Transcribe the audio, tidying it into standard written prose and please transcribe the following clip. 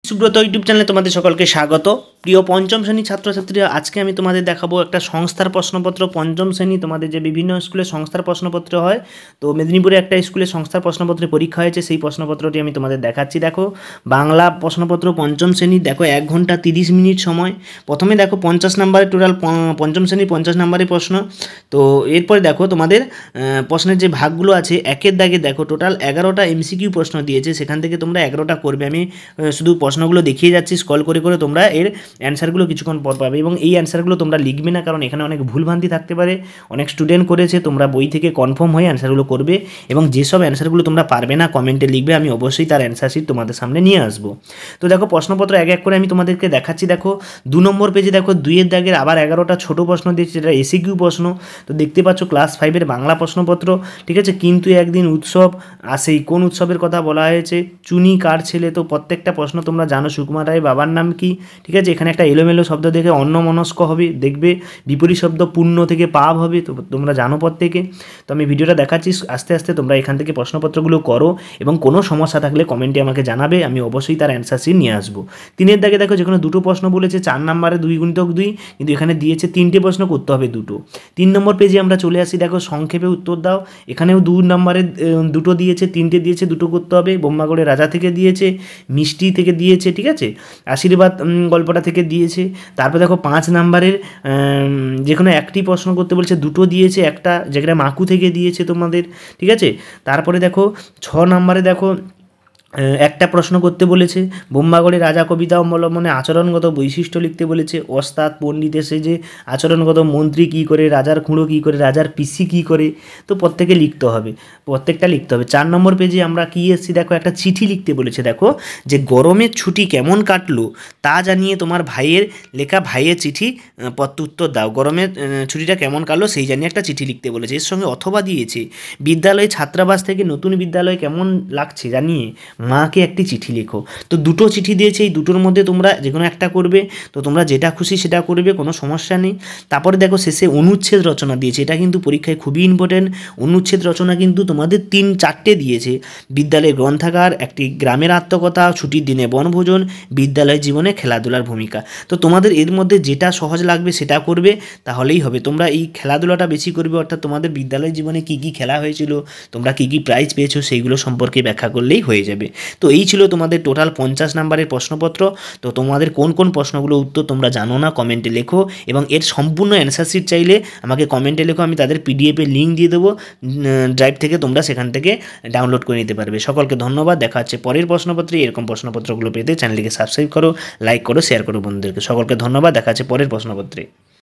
Subrata YouTube চ্যানেলে তোমাদের সকলকে স্বাগত। প্রিয় পঞ্চম শ্রেণীর ছাত্রছাত্রীরা, আজকে আমি তোমাদের দেখাবো একটা সংস্থার প্রশ্নপত্র। পঞ্চম শ্রেণী তোমাদের যে বিভিন্ন স্কুলে সংস্থার প্রশ্নপত্র হয়, তো মেদিনীপুরে একটা স্কুলে সংস্থার প্রশ্নপত্রের পরীক্ষা হয়েছে, সেই প্রশ্নপত্রটি আমি তোমাদের দেখাচ্ছি। দেখো, বাংলা প্রশ্নপত্র পঞ্চম শ্রেণীর, দেখো 1 ঘন্টা 30 মিনিট সময়। প্রথমে দেখো 50 নাম্বারের টোটাল, পঞ্চম শ্রেণীর 50 নাম্বারের প্রশ্ন। তো এরপরে দেখো তোমাদের প্রশ্নের যে ভাগগুলো আছে, একের দাগে দেখো টোটাল 11টা এমসিকিউ প্রশ্ন দিয়েছে, সেখান থেকে তোমরা 11টা করবে। আমি শুধু প্রশ্নগুলো দেখিয়ে যাচ্ছি, স্ক্রল করে করে তোমরা এর অ্যান্সারগুলো কিছুক্ষণ পর পাবে। এবং এই অ্যান্সারগুলো তোমরা লিখবে না, কারণ এখানে অনেক ভুলভ্রান্তি থাকতে পারে। অনেক স্টুডেন্ট করেছে, তোমরা বই থেকে কনফার্ম হয়ে অ্যান্সারগুলো করবে। এবং যেসব অ্যান্সারগুলো তোমরা পারবে না কমেন্টে লিখবে, আমি অবশ্যই তার অ্যান্সার শিট তোমাদের সামনে নিয়ে আসবো। তো দেখো, প্রশ্নপত্র এক এক করে আমি তোমাদেরকে দেখাচ্ছি। দেখো 2 নম্বর পেজে দেখো 2-এর দাগের আবার 11টা ছোটো প্রশ্ন দিয়েছে, যেটা এসিকিউ প্রশ্ন। তো দেখতে পাচ্ছ ক্লাস 5-এর বাংলা প্রশ্নপত্র, ঠিক আছে। কিন্তু একদিন উৎসব আসেই, কোন উৎসবের কথা বলা হয়েছে? চুনি কার ছেলে? তো প্রত্যেকটা প্রশ্ন তোমরা জানো। সুকুমার রায়ের বাবার নাম কি? ঠিক আছে, এখানে একটা এলোমেলো শব্দ দেখে অন্যমনস্ক হবে, দেখবে বিপরীত শব্দ পূর্ণ থেকে পাপ হবে, তো তোমরা জানো প্রত্যেকে। তো আমি ভিডিওটা দেখাচ্ছি, আস্তে আস্তে তোমরা এখান থেকে প্রশ্নপত্রগুলো করো, এবং কোনো সমস্যা থাকলে কমেন্টে আমাকে জানাবে, আমি অবশ্যই তার অ্যান্সার শিট নিয়ে আসবো। 3-এর দাগে দেখো, যেখানে 2টো প্রশ্ন বলেছে, 4 নম্বরে 2 × 2, কিন্তু এখানে দিয়েছে 3টে প্রশ্ন, করতে হবে 2টো। 3 নম্বর পেজে আমরা চলে আসি। দেখো সংক্ষেপে উত্তর দাও, এখানেও 2 নম্বরে 2টো দিয়েছে, 3টে দিয়েছে, 2টো করতে হবে। ব্রহ্মাগড়ের রাজা থেকে দিয়েছে, মিষ্টি থেকে দিয়েছে, ঠিক আছে, আশীর্বাদ গল্পটা থেকে দিয়েছে। তারপর দেখো 5 নাম্বারের যে কোনো একটি প্রশ্ন করতে বলছে, 2টো দিয়েছে, একটা যেখানে মাকু থেকে দিয়েছে তোমাদের, ঠিক আছে। তারপরে দেখো 6 নাম্বারে দেখো একটা প্রশ্ন করতে বলেছে, ব্রহ্মাগড়ের রাজা কবিতা অবলম্বনে আচরণগত বৈশিষ্ট্য লিখতে বলেছে। ওস্তাদ পণ্ডিত এসে যে আচরণগত, মন্ত্রী কী করে, রাজার খুঁড়ো কী করে, রাজার পিসি কী করে, তো প্রত্যেকে লিখতে হবে, প্রত্যেকটা লিখতে হবে। 4 নম্বর পেজে আমরা কী এসেছি, দেখো একটা চিঠি লিখতে বলেছে। দেখো, যে গরমের ছুটি কেমন কাটলো তা জানিয়ে তোমার ভাইয়ের লেখা ভাইয়ের চিঠি প্রত্যুত্তর দাও। গরমের ছুটিটা কেমন কাটলো সেই জানিয়ে একটা চিঠি লিখতে বলেছে। এর সঙ্গে অথবা দিয়েছে, বিদ্যালয়ে ছাত্রাবাস থেকে নতুন বিদ্যালয় কেমন লাগছে জানিয়ে মাকে একটি চিঠি লেখো। তো 2টো চিঠি দিয়েছে, এই 2টোর মধ্যে তোমরা যে কোনো একটা করবে। তো তোমরা যেটা খুশি সেটা করবে, কোনো সমস্যা নেই। তারপরে দেখো শেষে অনুচ্ছেদ রচনা দিয়েছে, এটা কিন্তু পরীক্ষায় খুবই ইম্পর্টেন্ট। অনুচ্ছেদ রচনা কিন্তু তোমাদের 3-4টে দিয়েছে। বিদ্যালয়ে গ্রন্থাগার, একটি গ্রামের আত্মকথা, ছুটির দিনে বনভোজন, বিদ্যালয় জীবনে খেলাধুলার ভূমিকা। তো তোমাদের এর মধ্যে যেটা সহজ লাগবে সেটা করবে, তাহলেই হবে। তোমরা এই খেলাধুলাটা বেশি করবে, অর্থাৎ তোমাদের বিদ্যালয় জীবনে কী কী খেলা হয়েছিল, তোমরা কী কী প্রাইজ পেয়েছো, সেইগুলো সম্পর্কে ব্যাখ্যা করলেই হয়ে যাবে। তো এই ছিল তোমাদের টোটাল 50 নাম্বারের প্রশ্নপত্র। তো তোমাদের কোন কোন প্রশ্নগুলো উত্তর তোমরা জানো না কমেন্টে লেখো, এবং এর সম্পূর্ণ অ্যান্সার শিট চাইলে আমাকে কমেন্টে লেখো, আমি তাদের পিডিএফের লিঙ্ক দিয়ে দেবো ড্রাইভ থেকে, তোমরা সেখান থেকে ডাউনলোড করে নিতে পারবে। সকলকে ধন্যবাদ, দেখা হচ্ছে পরের প্রশ্নপত্রে। এরকম প্রশ্নপত্রগুলো পেতে চ্যানেলটিকে সাবস্ক্রাইব করো, লাইক করো, শেয়ার করো বন্ধুদেরকে। সকলকে ধন্যবাদ, দেখা হচ্ছে পরের প্রশ্নপত্রে।